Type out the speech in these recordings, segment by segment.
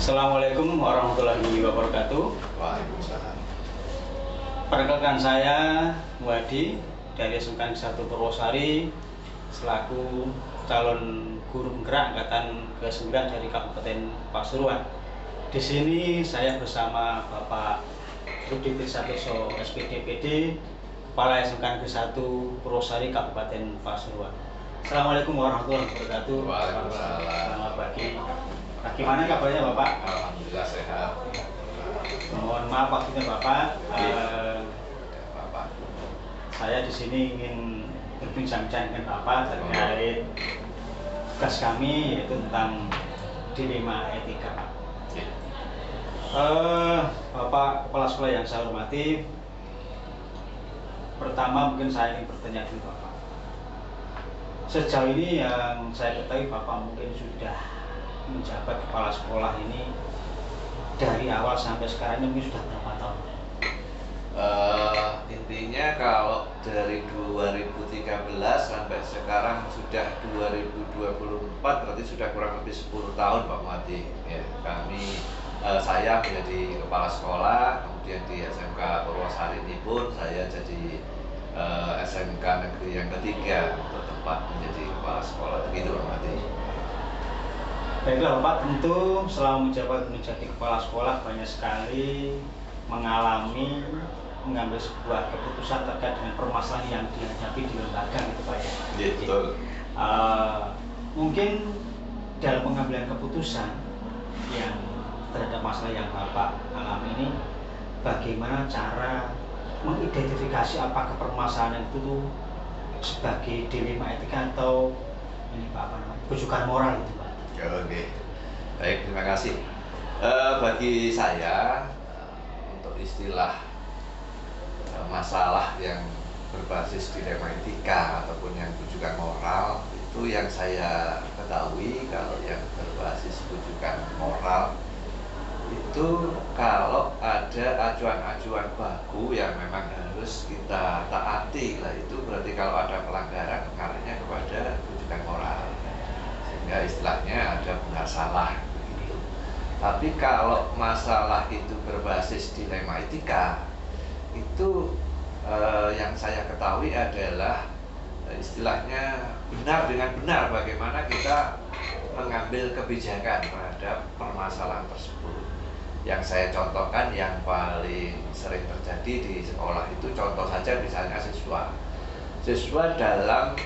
Assalamualaikum warahmatullahi wabarakatuh. Waalaikumsalam. Perkenalkan saya Muadi dari SMK 1 Purwosari selaku calon guru penggerak angkatan ke-9 dari Kabupaten Pasuruan. Di sini saya bersama Bapak Rudi Trisatoso SPDPD, Kepala SMK 1 Purwosari Kabupaten Pasuruan. Assalamualaikum warahmatullahi wabarakatuh. Waalaikumsalam. Selamat pagi. Nah, gimana kabarnya Bapak? Alhamdulillah sehat. Mohon maaf waktunya Bapak. Bapak. Saya di sini ingin berbincang-bincang dengan Bapak terkait tugas kami yaitu tentang dilema etika, Pak. Bapak Kepala Sekolah yang saya hormati, pertama mungkin saya ingin bertanya dulu Bapak. Sejauh ini yang saya ketahui Bapak mungkin sudah menjabat kepala sekolah ini dari awal sampai sekarang ini mungkin sudah berapa tahun? Intinya kalau dari 2013 sampai sekarang sudah 2024, berarti sudah kurang lebih 10 tahun Pak Muadi. Ya, saya menjadi kepala sekolah, kemudian di SMK Purwosari ini pun saya jadi SMK negeri yang ketiga untuk tempat menjadi kepala sekolah. Begitu Pak Muadi. Baiklah Bapak, tentu selama menjabat menjadi kepala sekolah banyak sekali mengambil sebuah keputusan terkait dengan permasalahan yang dihadapi di lembaga gitu Pak ya. Betul. Mungkin dalam pengambilan keputusan yang terhadap masalah yang Bapak alami ini, bagaimana cara mengidentifikasi apakah permasalahan itu tuh sebagai dilema etika atau ini Pak apa namanya, rujukan moral itu Pak. Oke, baik, terima kasih. Bagi saya, untuk istilah masalah yang berbasis dilema etika ataupun yang rujukan moral, itu yang saya ketahui kalau yang berbasis rujukan moral itu kalau ada acuan-acuan baku yang memang harus kita taati, lah itu berarti kalau ada pelanggaran mengarahnya kepada rujukan moral. Sehingga istilahnya ada benar salah begitu. Tapi kalau masalah itu berbasis dilema etika, itu yang saya ketahui adalah istilahnya benar dengan benar bagaimana kita mengambil kebijakan terhadap permasalahan tersebut. Yang saya contohkan yang paling sering terjadi di sekolah itu contoh saja misalnya siswa dalam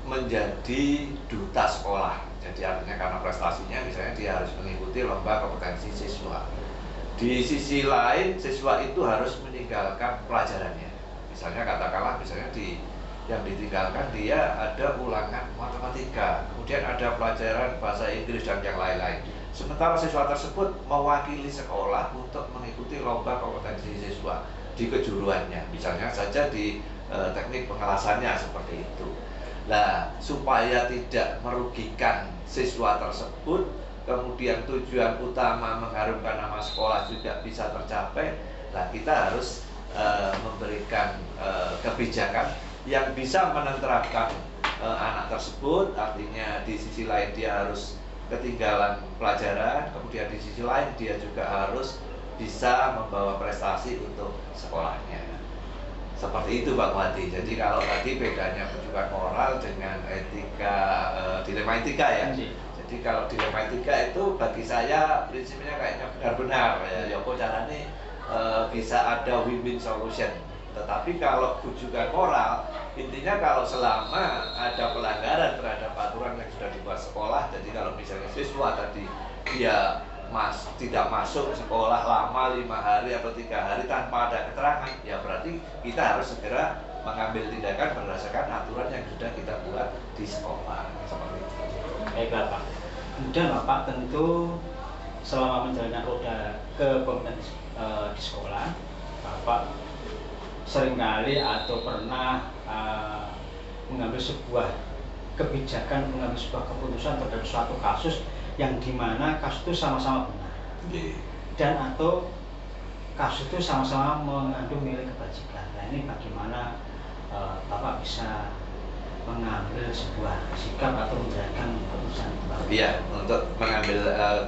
menjadi duta sekolah. Jadi artinya karena prestasinya misalnya dia harus mengikuti lomba kompetensi siswa. Di sisi lain siswa itu harus meninggalkan pelajarannya. Misalnya katakanlah yang ditinggalkan dia ada ulangan matematika, kemudian ada pelajaran bahasa Inggris dan yang lain-lain. Sementara siswa tersebut mewakili sekolah untuk mengikuti lomba kompetensi siswa di kejuruannya, misalnya saja di teknik pengelasannya seperti itu. Nah, supaya tidak merugikan siswa tersebut, kemudian tujuan utama mengharumkan nama sekolah juga bisa tercapai, nah kita harus memberikan kebijakan yang bisa menenterapkan anak tersebut. Artinya di sisi lain dia harus ketinggalan pelajaran, kemudian di sisi lain dia juga harus bisa membawa prestasi untuk sekolahnya. Seperti itu Pak Muadi. Jadi kalau tadi bedanya rujukan moral dengan etika, dilema etika ya. Jadi kalau dilema etika itu bagi saya prinsipnya kayaknya benar-benar ya kok caranya bisa ada win-win solution. Tetapi kalau rujukan moral, intinya kalau selama ada pelanggaran terhadap aturan yang sudah dibuat sekolah, jadi kalau misalnya siswa tadi dia tidak masuk sekolah lama 5 hari atau 3 hari tanpa ada keterangan, ya berarti kita harus segera mengambil tindakan berdasarkan aturan yang sudah kita buat di sekolah. Seperti itu. Baiklah Pak. Kemudian Bapak tentu selama menjalankan roda kepemimpinan di sekolah, Bapak seringkali atau pernah mengambil sebuah kebijakan, mengambil sebuah keputusan terhadap suatu kasus yang dimana kasus itu sama-sama benar dan atau kasus itu sama-sama mengandung nilai kebajikan. Nah ini bagaimana Bapak bisa mengambil sebuah sikap atau menjalankan keputusan itu, Pak? Iya, untuk mengambil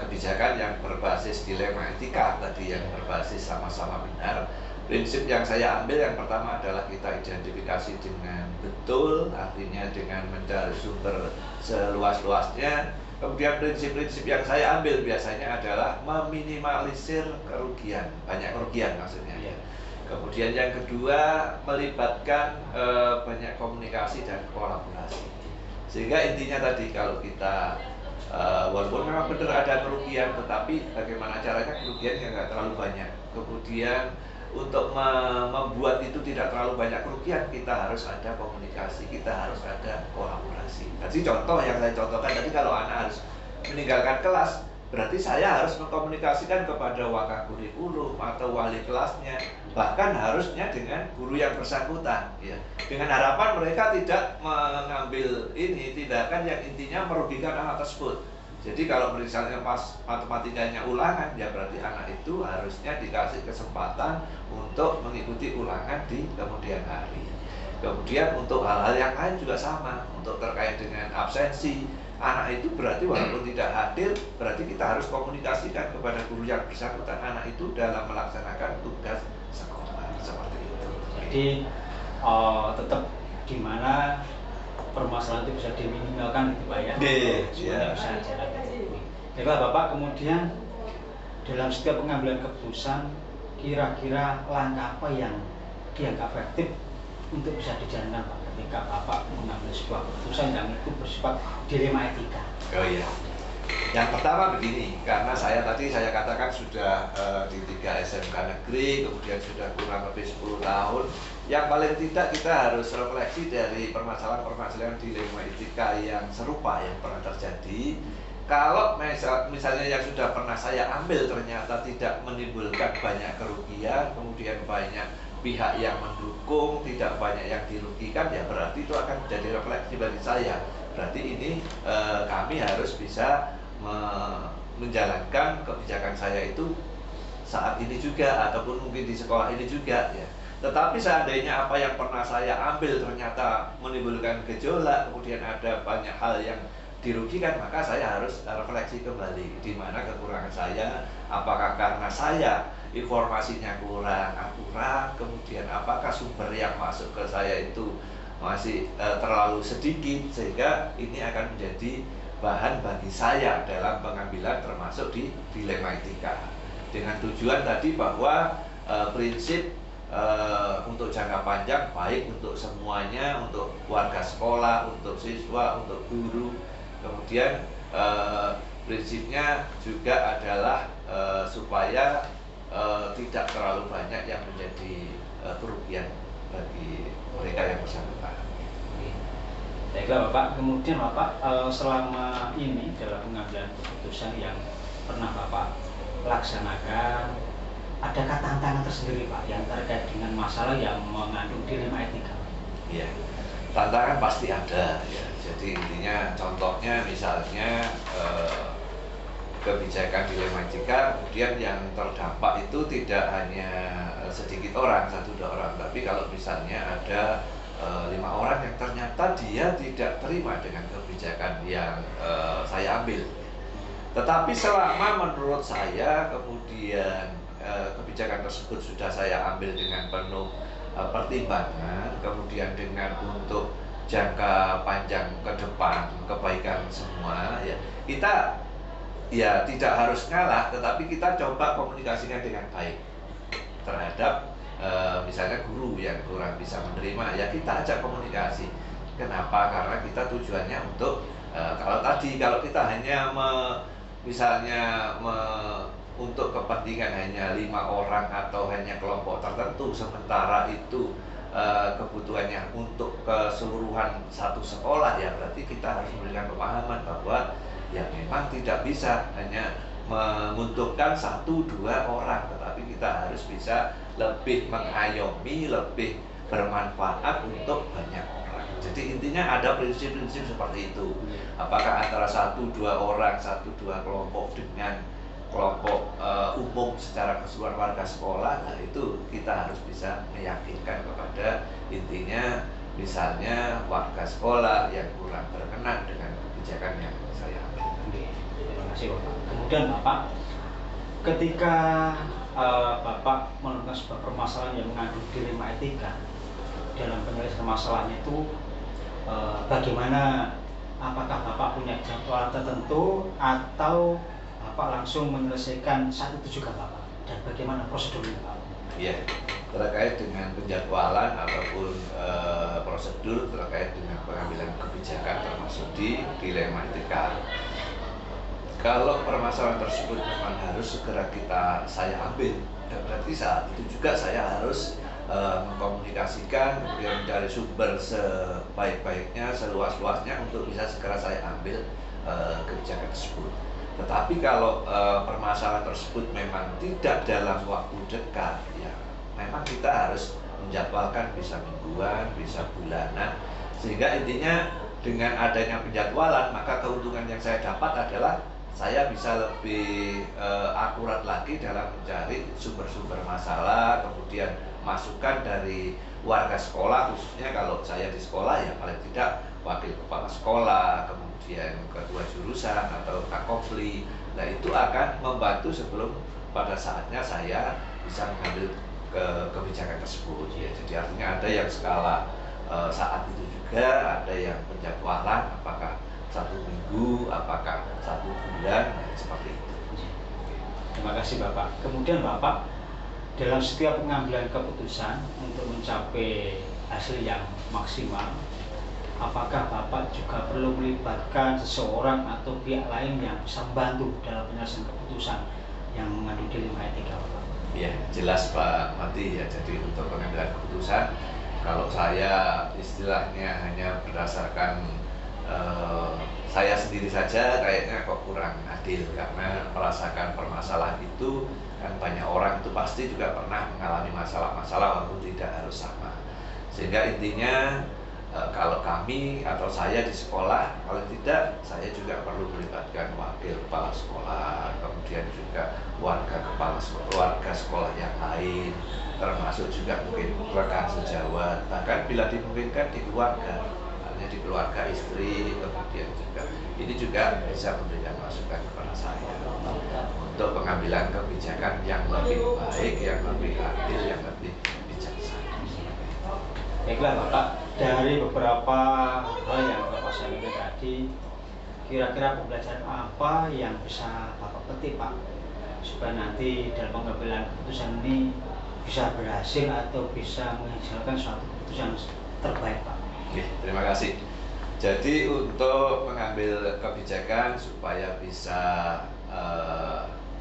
kebijakan yang berbasis dilema etika tadi, yang berbasis sama-sama benar. Prinsip yang saya ambil yang pertama adalah kita identifikasi dengan betul, artinya dengan mencari sumber seluas-luasnya. Kemudian prinsip-prinsip yang saya ambil biasanya adalah meminimalisir kerugian, banyak kerugian maksudnya. Iya. Kemudian yang kedua, melibatkan banyak komunikasi dan kolaborasi. Sehingga intinya tadi, kalau kita walaupun memang benar ada kerugian, tetapi bagaimana caranya kerugian yang nggak terlalu banyak. Kemudian untuk membuat itu tidak terlalu banyak kerugian, kita harus ada komunikasi, kita harus ada kolaborasi. Jadi contoh yang saya contohkan tadi, kalau anak harus meninggalkan kelas, berarti saya harus mengkomunikasikan kepada wakakurikulum atau wali kelasnya, bahkan harusnya dengan guru yang bersangkutan, ya. Dengan harapan mereka tidak mengambil tindakan yang intinya merugikan anak tersebut. Jadi kalau misalnya pas matematikanya ulangan, ya berarti anak itu harusnya dikasih kesempatan untuk mengikuti ulangan di kemudian hari. Kemudian untuk hal-hal yang lain juga sama, untuk terkait dengan absensi, anak itu berarti walaupun tidak hadir, berarti kita harus komunikasikan kepada guru yang bersangkutan anak itu dalam melaksanakan tugas sekolah, seperti itu. Jadi tetap di mana permasalahan itu bisa diminimalkan gitu, Pak, ya? Iya. Bisa jalan. Baiklah Bapak, kemudian dalam setiap pengambilan keputusan, kira-kira langkah apa yang dianggap efektif untuk bisa dijalankan, Pak, ketika Bapak mengambil sebuah keputusan yang itu bersifat dilema etika? Oh iya. Yang pertama begini, karena saya katakan sudah di 3 SMK negeri, kemudian sudah kurang lebih 10 tahun. Yang paling tidak kita harus refleksi dari permasalahan-permasalahan dilema etika yang serupa yang pernah terjadi. Kalau misalnya yang sudah pernah saya ambil ternyata tidak menimbulkan banyak kerugian, kemudian banyak pihak yang mendukung, tidak banyak yang dirugikan, ya berarti itu akan menjadi refleksi bagi saya. Berarti ini kami harus bisa menjalankan kebijakan saya itu saat ini juga, ataupun mungkin di sekolah ini juga, ya. Tetapi seandainya apa yang pernah saya ambil ternyata menimbulkan gejolak, kemudian ada banyak hal yang dirugikan, maka saya harus refleksi kembali di mana kekurangan saya, apakah karena saya informasinya kurang akurat, kemudian apakah sumber yang masuk ke saya itu masih terlalu sedikit, sehingga ini akan menjadi bahan bagi saya dalam pengambilan termasuk di dilema etika, dengan tujuan tadi bahwa prinsip untuk jangka panjang, baik untuk semuanya, untuk warga sekolah, untuk siswa, untuk guru. Kemudian prinsipnya juga adalah supaya tidak terlalu banyak yang menjadi kerugian bagi mereka yang bersangkutan. Baiklah Bapak, kemudian Bapak selama ini dalam pengambilan keputusan yang pernah Bapak laksanakan, adakah tantangan tersendiri Pak yang terkait dengan masalah yang mengandung dilema etika? Iya, tantangan pasti ada, ya. Jadi intinya contohnya misalnya kebijakan dilema etika, kemudian yang terdampak itu tidak hanya sedikit orang, 1-2 orang, tapi kalau misalnya ada 5 orang yang ternyata dia tidak terima dengan kebijakan yang saya ambil. Tetapi selama menurut saya kemudian kebijakan tersebut sudah saya ambil dengan penuh pertimbangan, kemudian dengan untuk jangka panjang ke depan kebaikan semua, ya, kita ya tidak harus ngalah, tetapi kita coba komunikasikan dengan baik terhadap misalnya guru yang kurang bisa menerima, ya kita ajak komunikasi. Kenapa? Karena kita tujuannya untuk kalau kita hanya untuk kepentingan hanya 5 orang atau hanya kelompok tertentu, sementara itu kebutuhannya untuk keseluruhan satu sekolah, ya berarti kita harus memberikan pemahaman bahwa ya memang tidak bisa hanya menguntungkan 1-2 orang, tetapi kita harus bisa lebih mengayomi, lebih bermanfaat untuk banyak orang. Jadi intinya ada prinsip-prinsip seperti itu. Apakah antara 1-2 orang, 1-2 kelompok dengan kelompok umum secara keseluruhan warga sekolah, nah itu kita harus bisa meyakinkan kepada intinya misalnya warga sekolah yang kurang berkenan dengan kebijakan yang saya ambil. Oke, terima kasih Bapak. Kemudian Bapak, ketika Bapak menemukan sebuah permasalahan yang mengandung dilema etika dalam penyelesaian masalahnya itu, bagaimana? Apakah Bapak punya jadwal tertentu atau Bapak langsung menyelesaikan saat itu juga Bapak? Dan bagaimana prosedurnya Pak? Ya, terkait dengan penjadwalan ataupun prosedur terkait dengan pengambilan kebijakan termasuk di dilema etika. Kalau permasalahan tersebut memang harus segera saya ambil, dan berarti saat itu juga saya harus mengkomunikasikan, kemudian mencari sumber sebaik-baiknya, seluas-luasnya untuk bisa segera saya ambil kebijakan tersebut. Tetapi kalau permasalahan tersebut memang tidak dalam waktu dekat, ya memang kita harus menjadwalkan bisa mingguan, bisa bulanan, sehingga intinya dengan adanya penjadwalan maka keuntungan yang saya dapat adalah saya bisa lebih akurat lagi dalam mencari sumber-sumber masalah, kemudian masukan dari warga sekolah, khususnya kalau saya di sekolah ya paling tidak wakil kepala sekolah, kemudian ketua jurusan atau kakopli. Nah itu akan membantu sebelum pada saatnya saya bisa mengambil kebijakan tersebut. Ya, jadi artinya ada yang skala saat itu juga, ada yang penjadwalan, apakah 1 minggu, apakah 1 bulan, seperti itu. Terima kasih Bapak. Kemudian Bapak, dalam setiap pengambilan keputusan untuk mencapai hasil yang maksimal, apakah Bapak juga perlu melibatkan seseorang atau pihak lain yang bisa membantu dalam penyelesaian keputusan yang mengandung dilema etika Bapak? Ya, jelas Pak Mati ya. Jadi untuk pengambilan keputusan, kalau saya istilahnya hanya berdasarkan saya sendiri saja kayaknya kok kurang adil, karena merasakan permasalahan itu kan banyak orang itu pasti juga pernah mengalami masalah-masalah walaupun tidak harus sama. Sehingga intinya kalau kami atau saya di sekolah, kalau tidak saya juga perlu melibatkan wakil kepala sekolah, kemudian juga warga sekolah yang lain, termasuk juga mungkin rekan sejawat, bahkan bila dimungkinkan di keluarga, di keluarga istri, kemudian juga ini juga bisa memberikan masukan kepada saya untuk pengambilan kebijakan yang lebih baik, yang lebih adil, yang lebih bijaksana. Baiklah Bapak, dari beberapa hal yang Bapak sampaikan tadi, kira-kira pembelajaran apa yang bisa Bapak petik Pak, supaya nanti dalam pengambilan keputusan ini bisa berhasil atau bisa menghasilkan suatu keputusan terbaik Pak? Oke, terima kasih. Jadi untuk mengambil kebijakan supaya bisa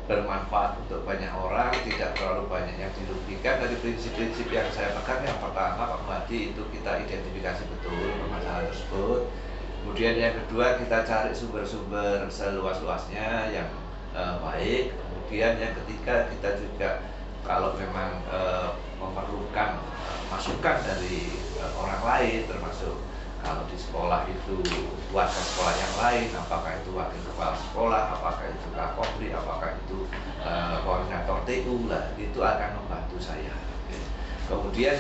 bermanfaat untuk banyak orang, tidak terlalu banyak yang dirugikan, dari prinsip-prinsip yang saya pegang, yang pertama Pak Muhadi, itu kita identifikasi betul permasalahan tersebut. Kemudian yang kedua, kita cari sumber-sumber seluas-luasnya yang baik. Kemudian yang ketiga, kita juga kalau memang memerlukan masukan dari orang lain, termasuk kalau di sekolah itu warga sekolah yang lain, apakah itu wakil kepala sekolah, apakah itu kakopri, apakah itu koordinator TU, lah itu akan membantu saya. Kemudian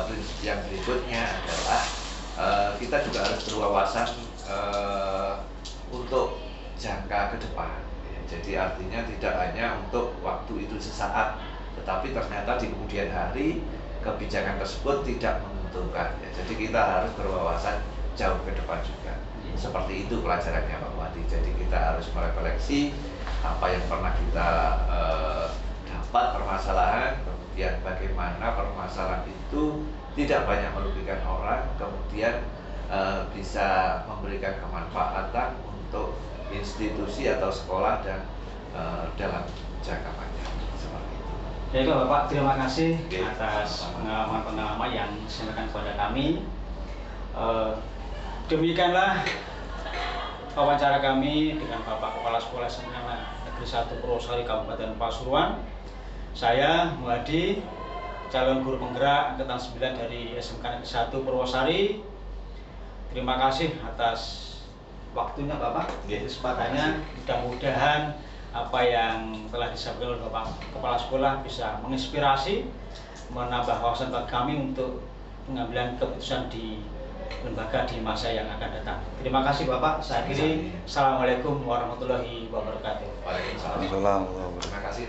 prinsip yang berikutnya adalah kita juga harus berwawasan untuk jangka ke depan. Jadi artinya tidak hanya untuk waktu itu sesaat, tetapi ternyata di kemudian hari kebijakan tersebut tidak menguntungkan. Jadi kita harus berwawasan jauh ke depan juga. Seperti itu pelajarannya Pak Wati. Jadi kita harus merefleksi apa yang pernah kita dapat permasalahan, kemudian bagaimana permasalahan itu tidak banyak merugikan orang, kemudian bisa memberikan kemanfaatan untuk institusi atau sekolah dan dalam jangka panjang. Seperti itu. Baiklah Bapak, terima kasih atas pengalaman-pengalaman yang disampaikan kepada kami. Demikianlah wawancara kami dengan Bapak Kepala Sekolah SMA Negeri 1 Purwosari Kabupaten Pasuruan. Saya Muhadi, calon guru penggerak angkatan 9 dari SMK Negeri 1 Purwosari. Terima kasih atas waktunya Bapak, kesempatannya. Mudah-mudahan apa yang telah disampaikan oleh Bapak Kepala Sekolah bisa menginspirasi, menambah wawasan kami untuk pengambilan keputusan di lembaga di masa yang akan datang. Terima kasih Bapak. Saya akhiri. Assalamualaikum warahmatullahi wabarakatuh. Waalaikumsalam. Waalaikumsalam. Terima kasih.